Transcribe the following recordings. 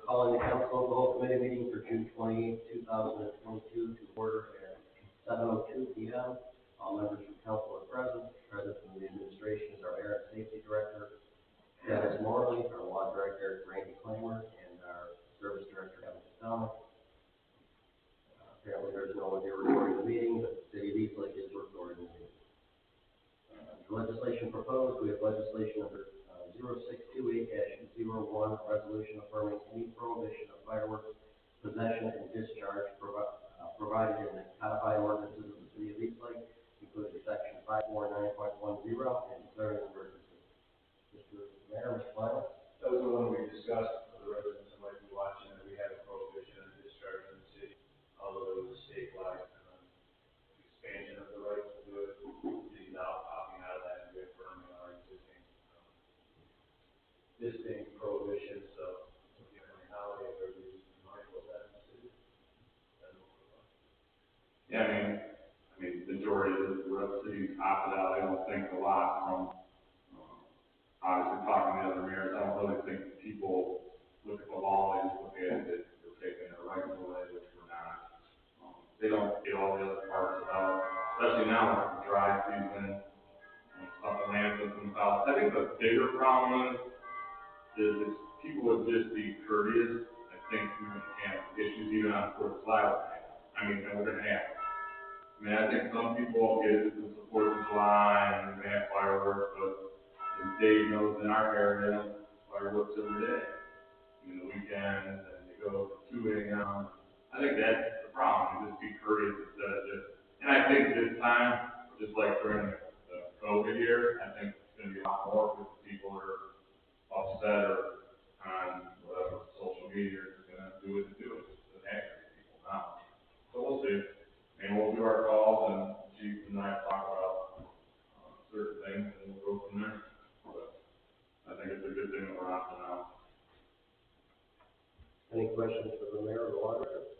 Calling the council of the whole committee meeting for June 28, 2022 to order at 7:02 p.m. All members from council are present. Present from the administration is our Air and Safety Director, Dennis Morley, our Law Director, Randy Klamer, and our Service Director, Kevin Costello. Apparently there's no one here recording the meeting, but the City of Eastlake is recording the meeting. The legislation proposed, we have legislation number 0628-01, a resolution affirming any prohibition of fireworks possession and discharge provided in the codified ordinances of the City of Eastlake, including section 549.10 and declaring an emergency. Mr. Mayor, Ms. Flynn? That was the one we discussed for the residents who might be watching, that we have a prohibition on discharge in the city, although it was statewide. Expansion of the right to do it, is now opting out of that and reaffirming our existing prohibition. So, if you have any holiday, everybody's mindful of that in the city. Yeah, I mean, the majority of the cities opted out. I don't think a lot from, obviously talking to other mayors, I don't really think people look at the law, they just look at it, they're taking their rights away, which we're not. They don't get all the other parts about, especially now with the dry season, stuff that lands with themselves. I think the bigger problem is people would just be courteous. I think we're going to have issues even on 4th of July. And we're going to have. I think some people get it to the 4th of July and they have fireworks, but as Dave knows, in our area, fireworks every day. The weekends, and they go to 2 a.m. I think that's the problem. Just be courteous instead of just. And I think this time, just like during the COVID year, I think it's going to be a lot more because people are upset or on whatever social media is going to do it. It's aggravate people now. So we'll see. We'll do our calls, and Chief and I talk about certain things, and we'll go from there. But I think it's a good thing that we're opting out. Any questions for the mayor or the law director?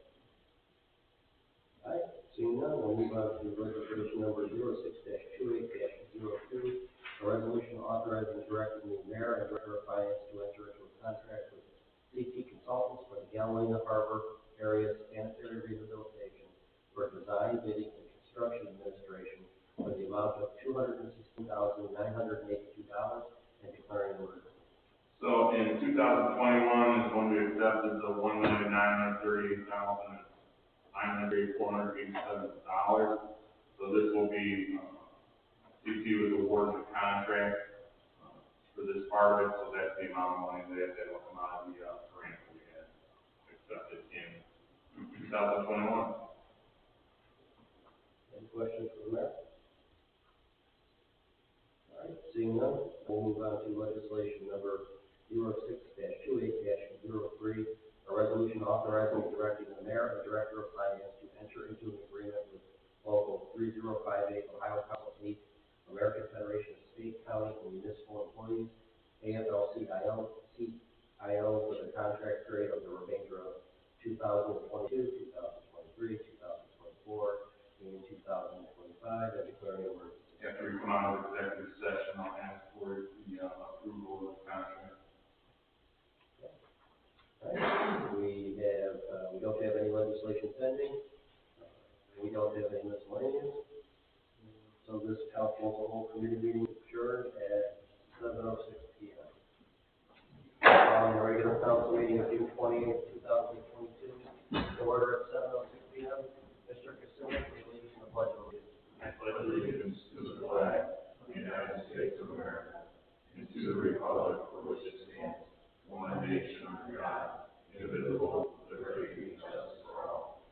All right, seeing none, we'll move on to resolution number 06-28-02, a resolution authorizing and directing the mayor and director of finance to enter into a contract with CT Consultants for the Galena Harbor area sanitary rehabilitation for design, bidding, and construction administration for the amount of $216,982 and declaring an emergency. So in 2021 is when we accepted the $1,938,987. So this will be CT was awarded the contract for this part of it, so that's the amount of money that will come out of the grant that we had accepted in 2021. Any questions for the mayor? All right, seeing none, we'll move on to legislation number 06-28-03, a resolution authorizing and directing the mayor and director of finance to enter into an agreement with Local 3058 Ohio Council of State, American Federation of State, County, and Municipal Employees, AFL-CIO, for the contract period of the remainder of 2022, 2023, 2024, and 2025, and declaring an emergency. After we come out of executive session, I'll ask for the approval of the contract. Right. We don't have any legislation pending. We don't have any miscellaneous. So this council of the whole committee meeting adjourned at 7:06 p.m. Following the regular council meeting of June 28, 2022, the order at 7:06 p.m. Mr. Castillo, please lead the pledge of allegiance. I pledge allegiance to the flag of the United States of America and to the republic for which it stands, one nation under God, indivisible, with liberty and justice for all.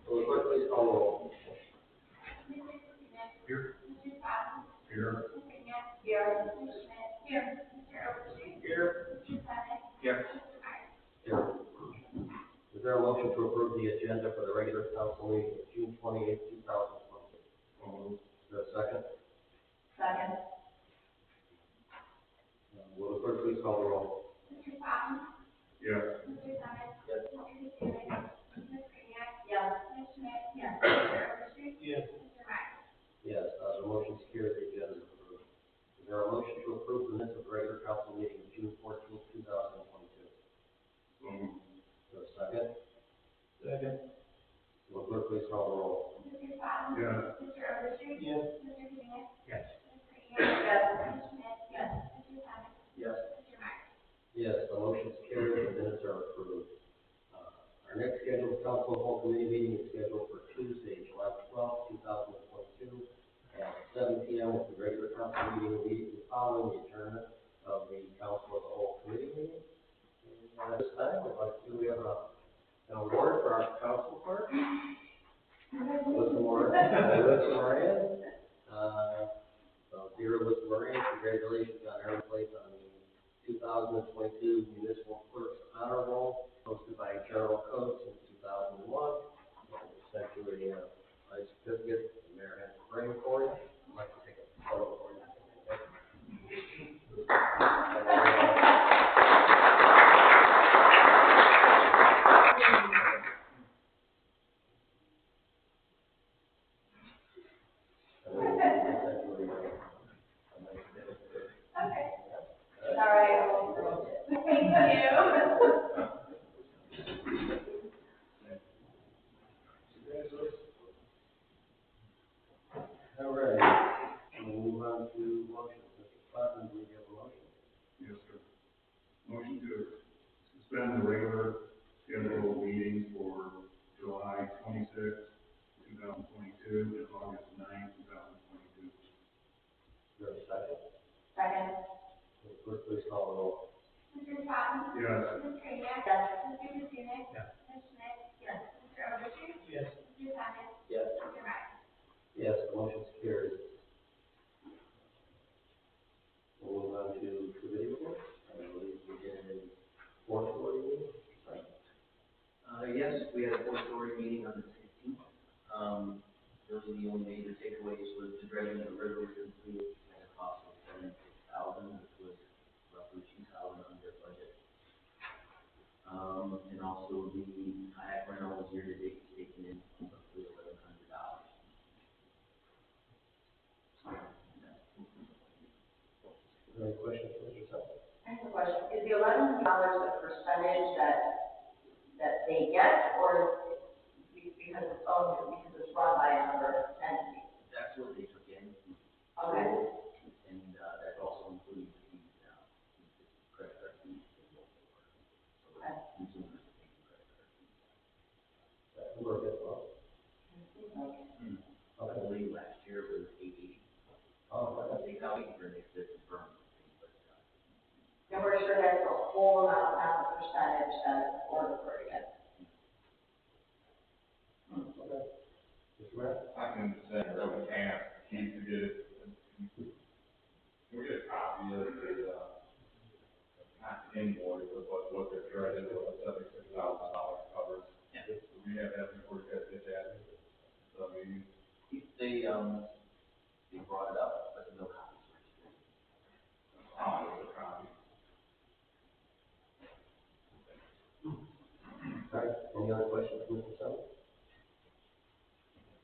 Will the clerk please call the roll? Here. Here. Here. Here. Here. Is there a motion to approve the agenda for the regular council meeting of June 28, 2022? Is there a second? Second. Will the clerk please call the roll? Mr. Fountain? Yes. Mr. Summers? Yes. Mr. Castillo? Yes. Ms. Kreniak? Yes. Ms. Schmidt? Yes. Mr. Overstreet? Yes. Mr. Meyer? Yes. Mr. Overstreet? Yes. Mr. Kenneth? Yes. Ms. Green? Yes. Ms. Schmidt? Yes. Mr. Sonic? Yes. Mr. Meyer? Yes, the motion's carried, the minutes are approved. Our next scheduled council hall committee meeting is scheduled for Tuesday, July 12th, 2022, at 7 p.m. with the regular council meeting immediately following the adjournment of the council of the whole committee meeting. And at this time, we have an award for our council clerk, Alyssa Moran. So dear Alyssa Moran, congratulations on her place on the 2022 Municipal Clerks Honor Roll, hosted by General Code since 2001. Sent you a nice certificate, the mayor has a frame for it. I'd like to take a photo for you. Okay. All right, I will send it. Thank you. All right, we'll move on to motions. Mr. Plattman, do you have a motion? Yes, sir. Motion to suspend the regular scheduled meetings for July 26th, 2022, and August 9th, 2022. Is there a second? Second. Clerk, please call the roll. Mr. Patton? Yes. Ms. Green? Yes. Mr. Kucinich? Yes. Ms. Schmidt? Yes. Mr. Overstreet? Yes. Mr. Sonic? Yes. Mr. Meyer? Yes, the motion's carried. We'll move on to committee reports. I believe we did a fourth-story meeting. Yes, we had a four-story meeting on the 16th. Those are the only major takeaways was the dredging of the river was completed at a cost of $76,000, which was roughly $2,000 under budget. And also the kayak rental was year-to-date taken in roughly $1,100. Any questions, Mr. Sutton? I have a question. Is the $1,100 a percentage that they get, or is it because it's owned, because it's run by another entity? That's what they took in. Okay. And that also includes the credit card fees. Okay. Consumers paying credit card fees. That number gets low. I believe last year was 80. Oh, okay. They got it for next year confirmed. And we're sure that's the whole amount, not the percentage that we're referring to. Okay. Mr. Mayor? I can send it over to Keith to get it. Can we get a copy of the, not the invoice, but what they're charging, what the $76,000 covers? Yeah. So we have that before we get that. So we, They brought it up, but no copies were exchanged. a copy. All right, any other questions from Mr. Sutton?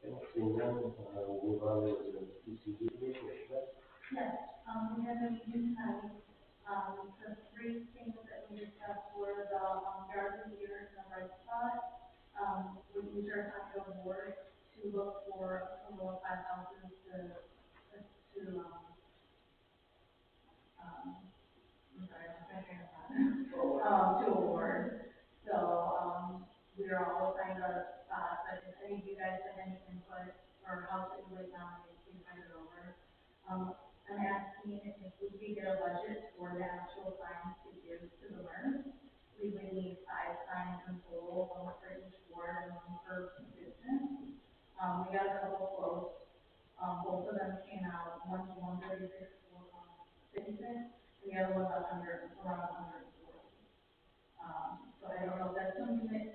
Okay, seeing none, we'll move on to the PCD meeting. Mr. Smith? Yes, we have a meeting tonight. The three things that we discussed were the, garden year and the bright spot. We used our condo board to look for a total of 5 houses to award. So, we are all assigned a spot, but if any of you guys have any input or house that you would nominate, please send it over. I'm asking if we could get a budget for the actual signs to give to the learners. We would need 5 signs in total, 1 for each ward and 1 per business. We got a couple of quotes. Both of them came out, one's 136, 56, and the other one's around 140. So I don't know if that's something that,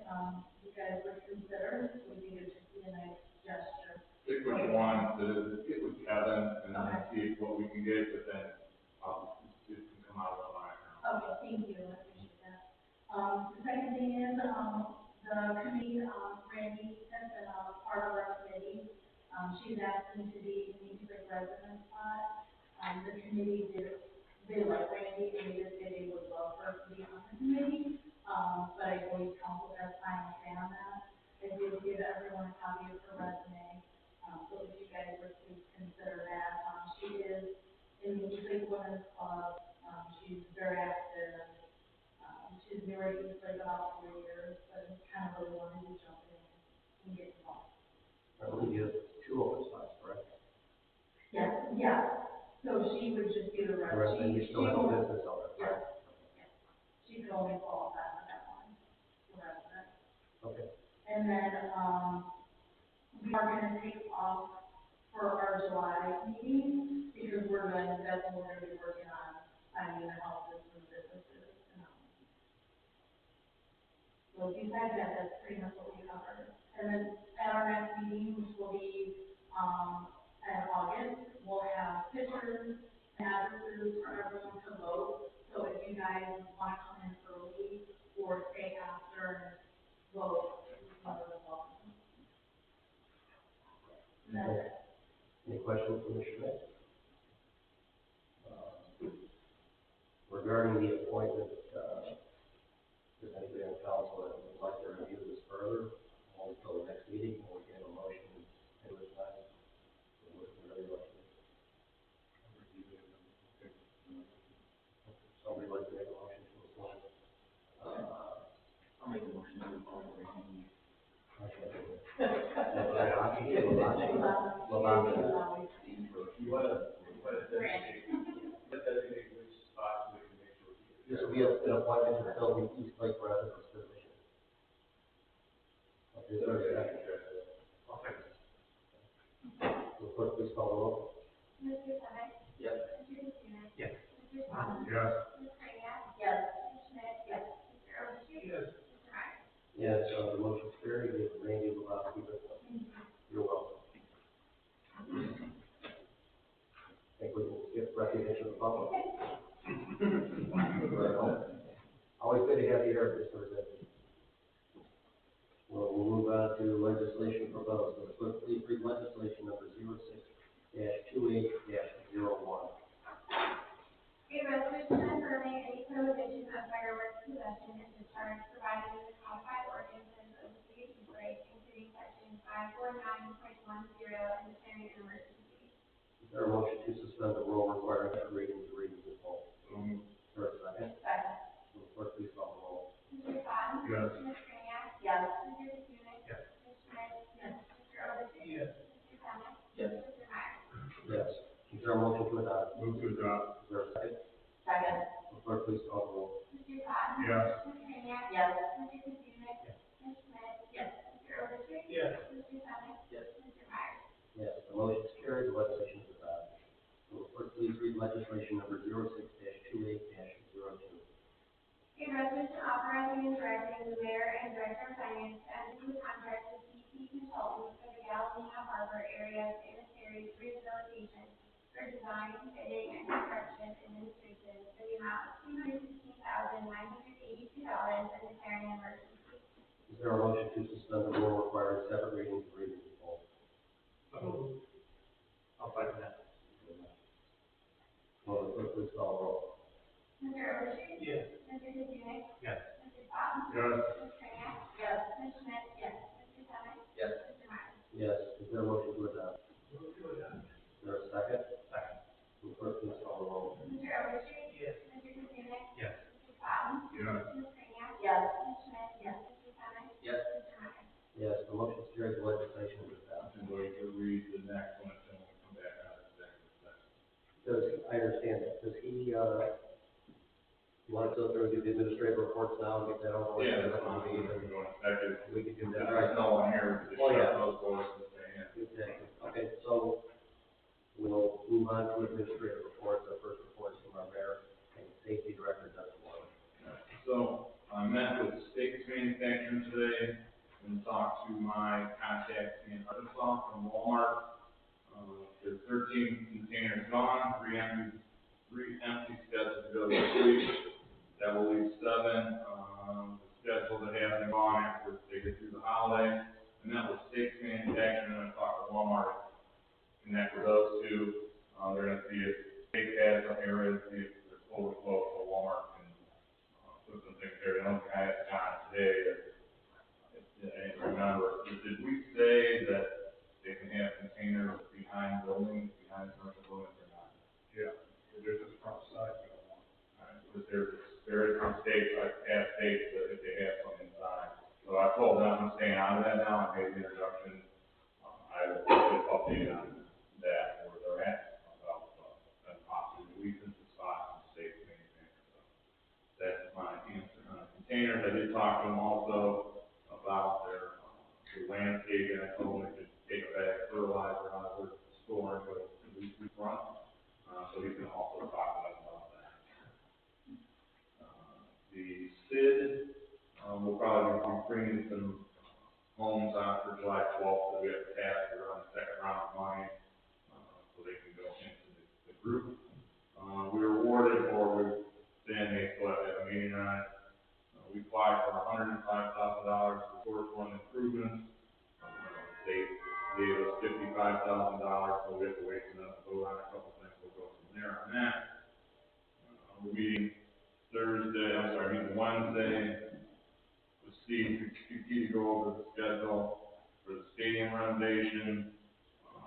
you guys would consider. We think it would just be a nice gesture. Pick which one, get with Kevin, and then see what we can get, but then, it can come out of my account. Okay, thank you, I appreciate that. The second thing is, the committee, Randy has been a part of our committee. She's asked me to be in the resident spot. The committee they like Randy, and they just say they would love her to be on the committee. But I believe council has final say on that. I did give everyone a copy of her resume. So Children's Club, she's very active. She's been already for about 4 years, but kind of really wanted to jump in and get involved. I believe you have 2 open spots, correct? Yes, yeah, so she would just be the rep. The rest, and you still have a business owner, correct? She could only qualify for that one, the resident. Okay. And then, we are gonna take off for our July meeting, because that's when we're gonna be working on finding the houses and businesses. So besides that, that's pretty much what we covered. And then at our next meeting, which will be, in August, we'll have pictures, addresses for everyone to vote. So if you guys want to come in early or stay after and vote, you're welcome. That's it. Any questions from the Schmidt? Regarding the appointment, does anybody on council that would like to review this further, until the next meeting, or we can have a motion to do it tonight? Somebody like to make a motion to appoint? I'll make a motion to appoint Randy. You wanna designate which spots we can make sure. This will be an appointment to fill the East Lake residence position. Okay, so I'll second. the clerk, please call the roll. Mr. Sonic? Yes. Mr. Katsounis? Yes. Mr. Swan? Yes. Ms. Krania? Yes. Ms. Schmidt? Yes. Mr. Oshie? Yes. Mr. Meyer? Yes, the motion's carried, give Randy Lebowski the floor. You're welcome. I think we can skip recognition of the public. Always good to have you here, Mr. Representative. We'll move on to legislation proposed. The clerk, please read legislation number 06-28-01. A resolution affirming any prohibition of fireworks possession and discharge provided in the codified ordinances of the city of East Lake, including section 549.10 and declaring an emergency. Is there a motion to suspend the rule requiring second reading to read in full? Is there a second? Second. Will the clerk please call the roll? Mr. Swan? Yes. Ms. Krania? Yes. Mr. Katsounis? Yes. Ms. Schmidt? Yes. Mr. Oshie? Yes. Mr. Sonic? Yes. Mr. Meyer? Yes. Is there a motion to adopt? Move to adopt. Is there a second? Second. Will the clerk please call the roll? Mr. Swan? Yes. Ms. Krania? Yes. Mr. Katsounis? Ms. Schmidt? Yes. Mr. Oshie? Yes. Mr. Sonic? Yes. Mr. Meyer? Yes, the motion is carried, the legislation is adopted. Will the clerk please read legislation number 06-28-02? A resolution authorizing and directing the mayor and director of finance to enter into a contract with CP Consultants for the Galena Harbor Area Sanitary Rehabilitation for design, bidding, and construction administration for the amount of $216,982 and declaring an emergency. Is there a motion to suspend the rule requiring separate readings to read in full? I'll second that. Will the clerk please call the roll? Mr. Oshie? Yes. Mr. Katsounis? Yes. Mr. Swan? Yes. Ms. Krania? Yes. Ms. Schmidt? Yes. Mr. Sonic? Yes. Mr. Meyer? Yes, is there a motion to adopt? Move to adopt. Is there a second? Second. Will the clerk please call the roll? Mr. Oshie? Yes. Mr. Katsounis? Yes. Mr. Swan? Yes. Ms. Krania? Yes. Ms. Schmidt? Yes. Mr. Sonic? Yes. Mr. Meyer? Yes, the motion is carried, the legislation is adopted. And we can read the next one, and we'll come back out of executive session. I understand that, does he, you want to go through and do the administrative reports now and get that over with? Yeah, that's fine, we can go in executive. We could do that. There's no one here, just Oh, yeah. shut those doors and stay in. Exactly. Okay, so we'll move on to administrative reports. Our first report is from our mayor and safety director, Doug Moore. So, I met with Stakes Manufacturing today and talked to my contacts in Arkansas from Walmart. There's 13 containers gone, three empty scheduled to go this week. That will leave 7, scheduled to have them gone after they get through the holiday. And that was Stakes Manufacturing, and I talked to Walmart, connect with those two. They're gonna see if they have some areas, see if there's overflow, so Walmart can, put some things there. The only thing I asked John today is, I remember, did we say that they can have containers behind buildings, behind commercial buildings or not? Yeah, there's this front containers, I did talk to them also about their landscaping. I told them they could take a bag of fertilizer out of their store and go to the leaf front. So he's gonna also talk to us about that. The SID, will probably be bringing some homes after July 12th, so we have to pass around the second round of money, so they can go into the group. We were awarded, or Dan may still have to have a meeting on it. We applied for $105,000 for source fund improvements. They gave us $55,000, so we have to wait for them to vote on a couple things. We'll go from there on that. We're meeting Wednesday with Steve to go over the schedule for the stadium renovation.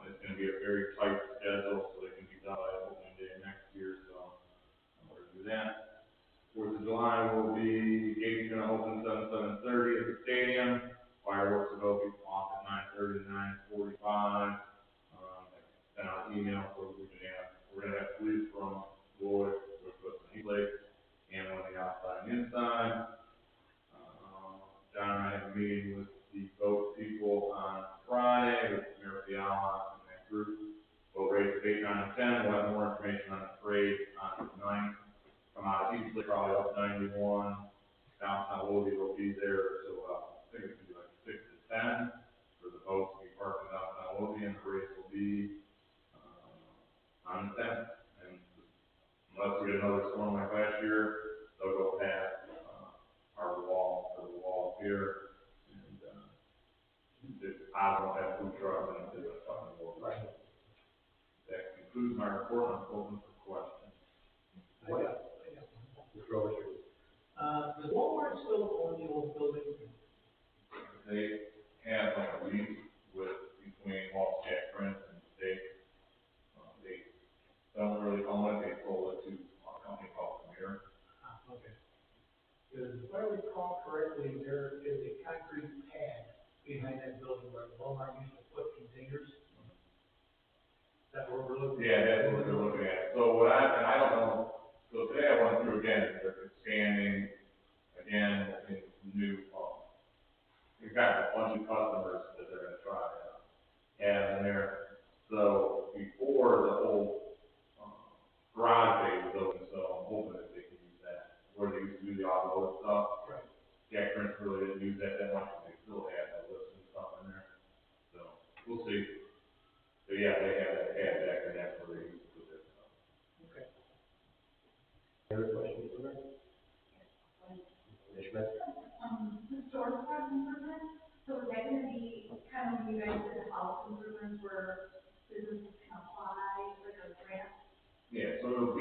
It's going to be a very tight schedule, so they can be done by opening day next year. So we're going to do that. 4th of July will be, gates are going to open 7:30 at the stadium. Fireworks will be off at 9:30 to 9:45. Send out an email so we're going to have police from Lloyd, which was the Lake, and on the outside and inside. John and I have a meeting with the boat people on Friday with Mayor Fiala and that group. Boat race at 8, 9, and 10. We'll have more information on the parade on the 9th. Come out of Eastleigh, probably up 91. Downtown Lodi will be there, so I think it's going to be like 6 to 10 for the boats to be parked in downtown Lodi, and the race will be on the 10th. And unless we get another storm like last year, they'll go past our wall, or the wall here, and I don't have food trucks, and it's fucking world. Right. That concludes my report. I'm open for questions. Does Walmart still own the old building? They have like a lease between Walt Jack Prince and the state. They don't really own it. They sold it to a company called Premier. Okay. Because if I recall correctly, there is a concrete pad behind that building where Walmart used to put containers. That we're overlooking. Yeah, that's what they're looking at. So I don't know. So today I went through again. They're expanding again in new. We've got a bunch of customers that they're going to try and there. So before the whole garage bay was open, so I'm hoping that they can use that where they used to do the automotive stuff. Right. Jack Prince really didn't use that much, but they still had the lifts and stuff in there. So we'll see. But yeah, they have that pad back, and that's where they used to put their stuff. Okay. Any questions for me? Ms. Schmidt? The store front improvements, so is that gonna be kind of you guys did the house improvements where businesses can apply, like a grant? Yeah, so it's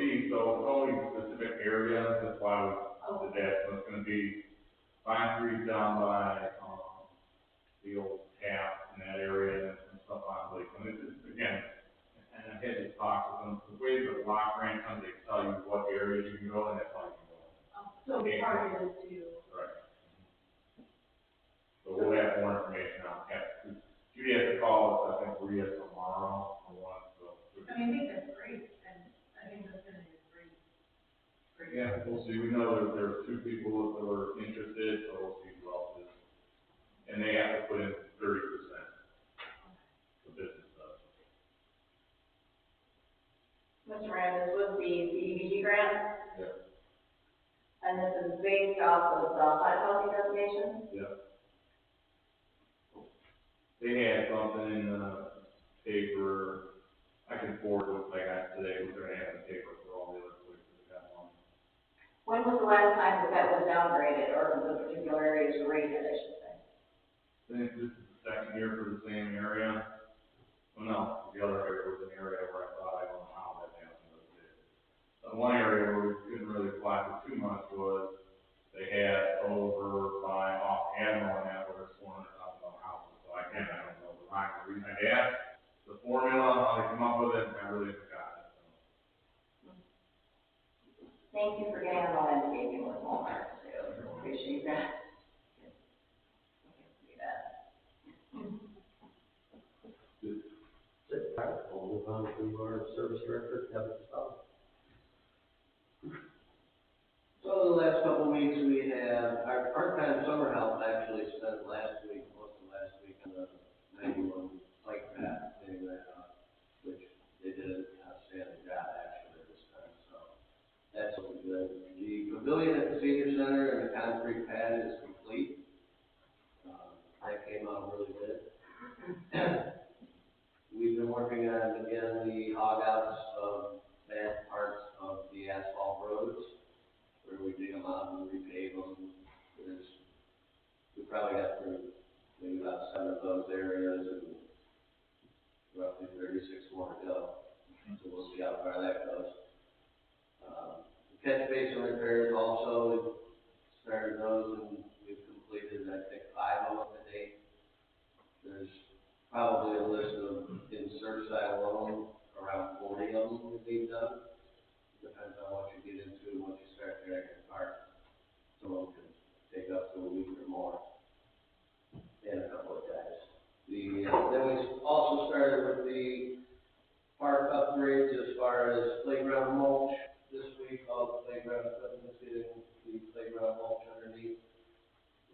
only specific areas. That's why we did that. So it's going to be Vine Street down by the old tap in that area and stuff on Lakeland. It's again, and I had to talk with them. The way the block grant comes, they tell you what areas you can go, and that's how you can go. So part of it is to. Right. So we'll have more information on that. Judy has to call us, I think, Rhea tomorrow or what. So. I think that's great, and I think that's gonna be great. Yeah, we'll see. We know that there are 2 people that were interested, so we'll see who else is. And they have to put in 30%. The business does. Mr. Rand, this was the CDBG grant, Yeah. and this is based off of the hot housing designation? Yeah. They had something in the paper. I can forward what I got today. We're going to have the paper for all the other places that got one. When was the last time that was downgraded, or the particular areas rated, I should say? I think this is the second year for the same area. Well, no, the other area was an area where I thought I don't know how that happened, but it did. The one area where we couldn't really apply for too much was they had over by off Admiral and Atlas $400,000 houses. So again, I don't know the rhyme or reason. I asked the formula, how they come up with it, and I really forgot it. So. Thank you for getting on the landscaping with Walmart, too. Appreciate that. All right, we'll move on to our service director, Kevin Costello. So the last couple of weeks, we have, our part-time summer help actually spent most of last week on the 91 bike path, cleaning that up, which they did an outstanding job actually this time, so that's looking good. The pavilion at the senior center and the concrete pad is complete. That came out really good. We've been working on, again, the hog outs of bad parts of the asphalt roads, where we dig them out and repave them. We probably got through maybe about 7 of those areas and roughly 36 more to go. So we'll see how far that goes. The catch basin repairs also, we've started those and we've completed, I think, 5 of them to date. There's probably a list of, in Surfside alone, around 40 of them that need done. Depends on what you get into, once you start dragging apart. Some of them can take up to a week or more, and a couple of guys. Then we also started with the park upgrades as far as playground mulch. This week, all the playground equipment is getting the playground mulch underneath.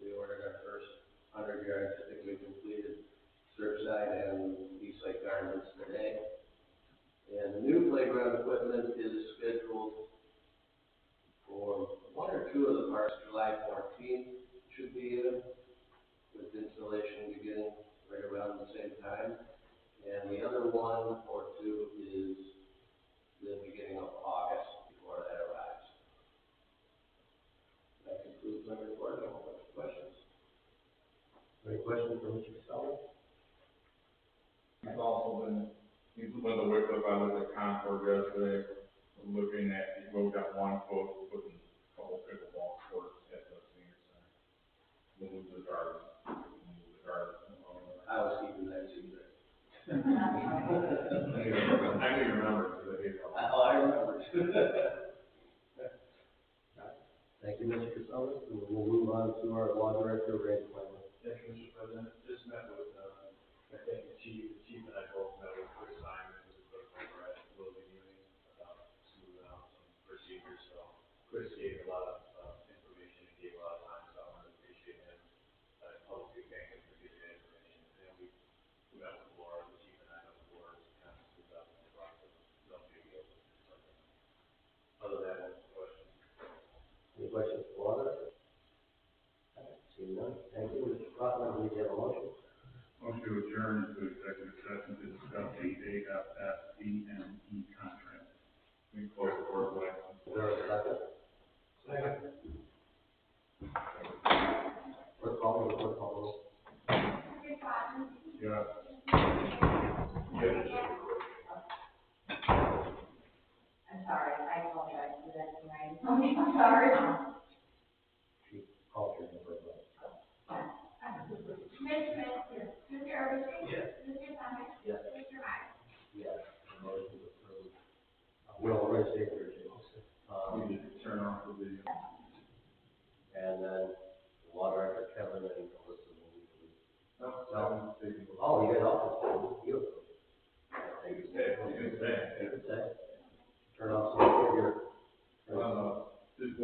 We ordered our first 100 yards, I think we completed Surfside and Eastlake Gardens today. And the new playground equipment is scheduled for 1 or 2 of the parks, July 14th should be in, with installation beginning right around the same time. And the other 1 or 2 is the beginning of August before that arrives. That concludes my report. No more questions. Any questions for Mr. Casella? He's also been, he's with the Wycliffe, I was at Concord yesterday, looking at, we got 1 quote, putting a couple pickleball courts at the senior center. Move the garden. I was keeping that secret. I knew you remember, because I hate that. Oh, I remember. Thank you, Mr. Casella. We'll move on to our law director, Ray Clement. Thank you, Mr. President. Just met with, I think the chief and I both met with Chris Simon, who's the over at Willoughby Uni, about smoothing out some procedures. So Chris gave a lot of information and gave a lot of time, so I want to appreciate him. I publicly thank him for giving that information. And then we met with Laura, the chief and I met with Laura, to kind of smooth out the process. No big deal. Other than that, questions? Any questions for law director? Seeing none. Thank you. Mr. Clement, will you have a motion? Motion to adjourn to executive session to discuss the AFSCME contract. We close the board license. Is there a second? Second. Clerk call the roll. Mr. Swanton? Yes. I'm sorry, I apologize for that tonight. I'm sorry. She called your number. Ms. Smith? Yes. Mr. Oberste? Yes. Mr. Summer? Yes. Mr. Meyer? Yes. The motion is approved. We'll already say there, We need to turn off the video. and then the law director, Kevin, and Melissa will leave. No, Oh, you guys all. You. you can say, you can say. You can say. Turn off some of your. Just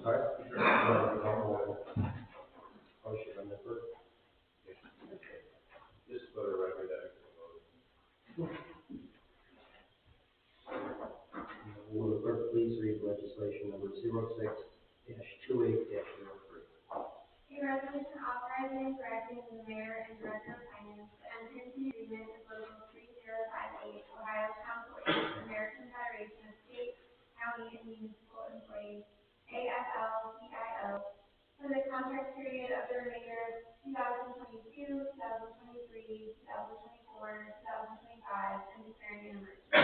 Sorry? Motion on the first. Just for the record, that we can vote. Will the clerk please read legislation number 06-28-03? A resolution authorizing and directing the mayor and director of finance to enter into agreement with local 3058 Ohio Council Inc., American Federation of State, County, and Municipal Employees, AFL-CIO, for the contract period of the remainder of 2022, 2023, 2024, 2025, and declaring an emergency.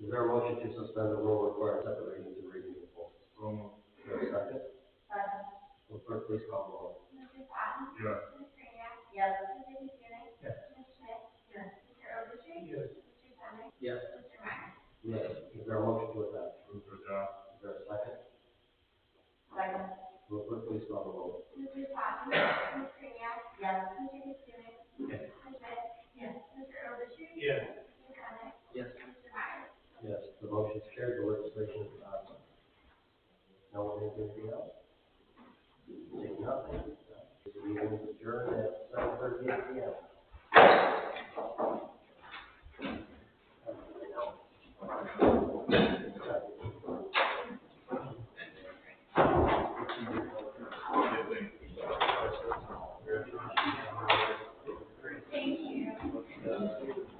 Is there a motion to suspend the rule requiring separate readings and reading in full? So moved. Is there a second? Second. Will clerk please call the roll? Mr. Patton? Yes. Ms. Grenier? Yes. Mr. Katsounis? Yes. Ms. Schmidt? Yes. Mr. Ogerschey? Yes. Mr. Senick? Yes. Mr. Meyer? Yes. Is there a motion to adopt? Move to adopt. Is there a second? Second. Will clerk please call the roll? Mr. Patton? Ms. Grenier? Yes. Mr. Katsounis? Yes. Ms. Schmidt? Yes. Mr. Ogerschey? Yes. Mr. Senick? Yes. Mr. Meyer? Yes. The motion is carried, the legislation is adopted. No one has anything else? Seeing nothing, this meeting is adjourned at 7:38 p.m.